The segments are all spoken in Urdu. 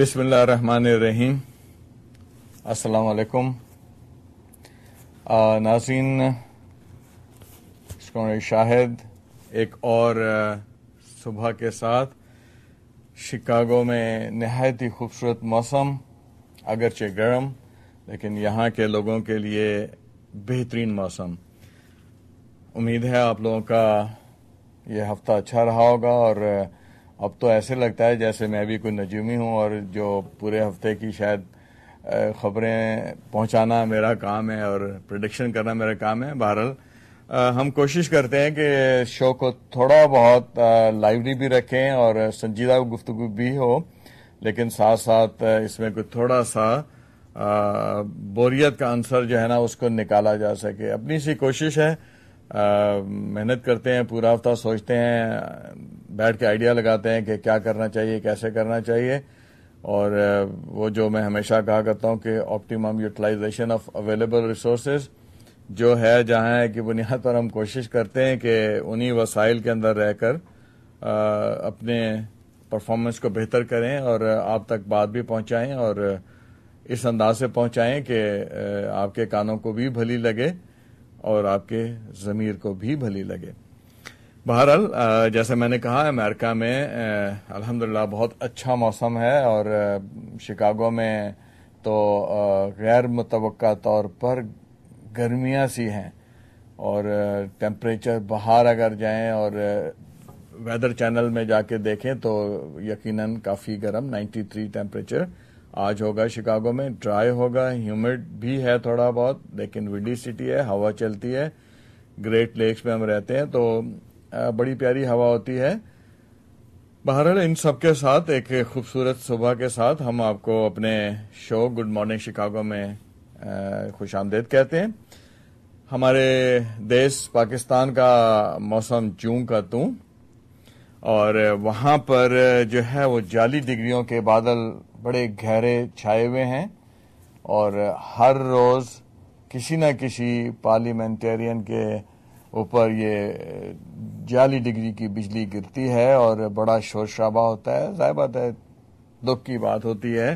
بسم اللہ الرحمن الرحیم. السلام علیکم ناظرین. شاہد ایک اور صبح کے ساتھ شکاگو میں نہایت ہی خوبصورت موسم، اگرچہ گرم لیکن یہاں کے لوگوں کے لیے بہترین موسم. امید ہے آپ لوگوں کا یہ ہفتہ اچھا رہا ہوگا، اور اب تو ایسے لگتا ہے جیسے میں بھی کوئی نجومی ہوں اور جو پورے ہفتے کی شاید خبریں پہنچانا میرا کام ہے اور پریڈکشن کرنا میرا کام ہے. بہرحال ہم کوشش کرتے ہیں کہ شو کو تھوڑا بہت لائیولی بھی رکھیں اور سنجیدہ گفتگو بھی ہو، لیکن ساتھ ساتھ اس میں کوئی تھوڑا سا بوریت کا عنصر جو ہے نا اس کو نکالا جا سکے. اپنی سی کوشش ہے، محنت کرتے ہیں، پورا ہفتہ سوچتے ہیں، بیٹھ کے آئیڈیا لگاتے ہیں کہ کیا کرنا چاہیے، کیسے کرنا چاہیے. اور وہ جو میں ہمیشہ کہا کرتا ہوں کہ optimum utilisation of available resources جو ہے جہاں ہے کہ بنیاد پر ہم کوشش کرتے ہیں کہ انہی وسائل کے اندر رہ کر اپنے پرفارمنس کو بہتر کریں اور آپ تک بات بھی پہنچائیں، اور اس انداز سے پہنچائیں کہ آپ کے کانوں کو بھی بھلی لگے اور آپ کے ضمیر کو بھی بھلی لگے. بہرحال جیسے میں نے کہا، امریکہ میں الحمدللہ بہت اچھا موسم ہے، اور شکاگو میں تو غیر متوقع طور پر گرمیاں سی ہیں، اور ٹیمپریچر باہر اگر جائیں اور ویدر چینل میں جا کے دیکھیں تو یقیناً کافی گرم 93 ٹیمپریچر آج ہوگا شکاگو میں. ڈرائی ہوگا، ہیومڈ بھی ہے تھوڑا بہت، لیکن ونڈی سٹی ہے، ہوا چلتی ہے. گریٹ لیکس میں ہم رہتے ہیں تو بڑی پیاری ہوا ہوتی ہے. بہرحال ان سب کے ساتھ ایک خوبصورت صبح کے ساتھ ہم آپ کو اپنے شو گڈ مارننگ شکاگو میں خوش آمدید کہتے ہیں. ہمارے دیش پاکستان کا موسم جون کا توں، اور وہاں پر جو ہے وہ جعلی ڈگریوں کے بادل بڑے گہرے چھائے ہوئے ہیں، اور ہر روز کسی نہ کسی پارلیمنٹرین کے اوپر یہ جعلی ڈگری کی بجلی گرتی ہے اور بڑا شور شرابہ ہوتا ہے. ظاہر بات ہے، دکھ کی بات ہوتی ہے،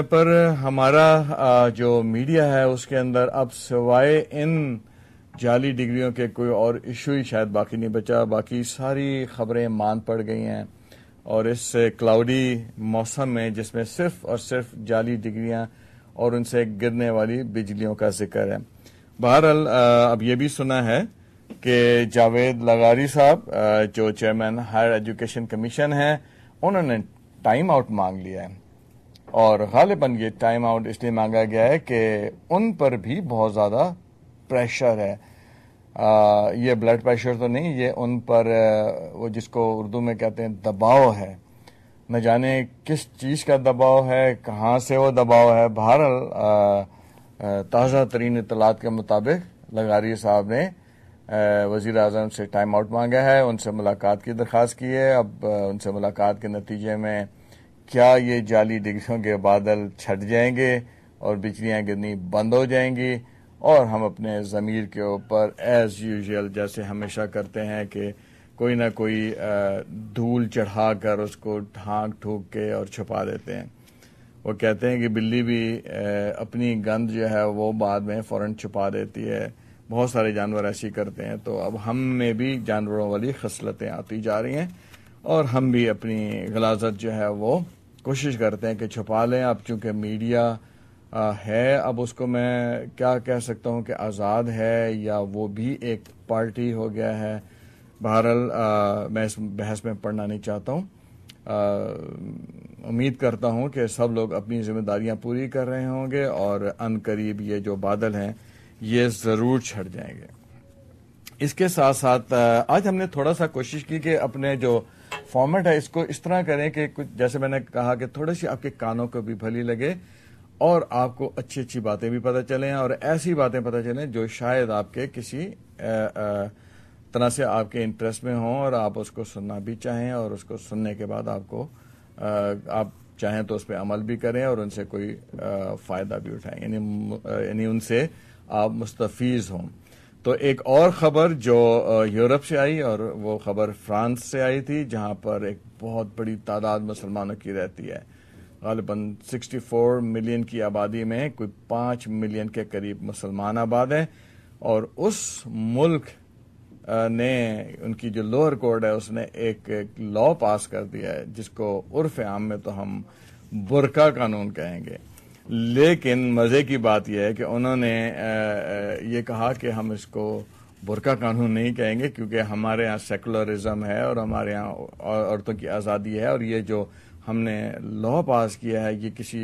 پر ہمارا جو میڈیا ہے اس کے اندر اب سوائے ان جعلی ڈگریوں کے کوئی اور ایشو ہی شاید باقی نہیں بچا. باقی ساری خبریں مان پڑ گئی ہیں، اور اس کلاؤڈی موسم میں جس میں صرف اور صرف جعلی ڈگریاں اور ان سے گرنے والی بجلیوں کا ذکر ہے. بہرحال اب یہ بھی سنا ہے کہ جاوید لغاری صاحب جو چیئرمین ہائر ایجوکیشن کمیشن ہیں، انہوں نے ٹائم آؤٹ مانگ لیا ہے، اور غالباً یہ ٹائم آؤٹ اس لیے مانگا گیا ہے کہ ان پر بھی بہت زیادہ پریشر ہے. یہ بلڈ پریشر تو نہیں، یہ ان پر وہ جس کو اردو میں کہتے ہیں دباؤ ہے. نہ جانے کس چیز کا دباؤ ہے، کہاں سے وہ دباؤ ہے. بہرحال تازہ ترین اطلاعات کے مطابق لغاری صاحب نے وزیر اعظم سے ٹائم آؤٹ مانگا ہے، ان سے ملاقات کی درخواست کی ہے. اب ان سے ملاقات کے نتیجے میں کیا یہ جعلی ڈگریوں کے بادل چھٹ جائیں گے اور بجلیاں گرنی بند ہو جائیں گی، اور ہم اپنے ضمیر کے اوپر ایز یوزول جیسے ہمیشہ کرتے ہیں کہ کوئی نہ کوئی دھول چڑھا کر اس کو ڈھانک ٹھوک کے اور چھپا دیتے ہیں. وہ کہتے ہیں کہ بلی بھی اپنی گند جو ہے وہ بعد میں فوراً چھپا دیتی ہے. بہت سارے جانور ایسی کرتے ہیں. تو اب ہم میں بھی جانوروں والی خصلتیں آتی جا رہی ہیں، اور ہم بھی اپنی غلاظت جو ہے وہ کوشش کرتے ہیں کہ چھپا لیں. اب چونکہ میڈیا ہے، اب اس کو میں کیا کہہ سکتا ہوں کہ آزاد ہے یا وہ بھی ایک پارٹی ہو گیا ہے. بہرحال میں اس بحث میں پڑھنا نہیں چاہتا ہوں. امید کرتا ہوں کہ سب لوگ اپنی ذمہ داریاں پوری کر رہے ہوں گے، اور ان قریب یہ جو بادل ہیں یہ ضرور چھٹ جائیں گے. اس کے ساتھ ساتھ آج ہم نے تھوڑا سا کوشش کی کہ اپنے جو فارمیٹ ہے اس کو اس طرح کریں کہ کچھ جیسے میں نے کہا کہ تھوڑی سی آپ کے کانوں کو بھی بھلی لگے، اور آپ کو اچھی اچھی باتیں بھی پتہ چلیں، اور ایسی باتیں پتہ چلیں جو شاید آپ کے کسی طرح سے آپ کے انٹرسٹ میں ہوں، اور آپ اس کو سننا بھی چاہیں، اور اس کو سننے کے بعد آپ چاہیں تو اس پہ عمل بھی کریں اور ان سے کوئی فائدہ بھی اٹھائیں، یعنی ان سے آپ مستفیض ہوں. تو ایک اور خبر جو یورپ سے آئی، اور وہ خبر فرانس سے آئی تھی، جہاں پر ایک بہت بڑی تعداد مسلمانوں کی رہتی ہے. غالباً 64 ملین کی آبادی میں کوئی 5 ملین کے قریب مسلمان آباد ہیں، اور اس ملک نے ان کی جو لوور کورٹ ہے اس نے ایک لا پاس کر دیا ہے جس کو عرف عام میں تو ہم برقع قانون کہیں گے. لیکن مزے کی بات یہ ہے کہ انہوں نے یہ کہا کہ ہم اس کو برقع قانون نہیں کہیں گے کیونکہ ہمارے ہاں سیکولرزم ہے اور ہمارے ہاں عورتوں کی آزادی ہے، اور یہ جو ہم نے لا پاس کیا ہے یہ کسی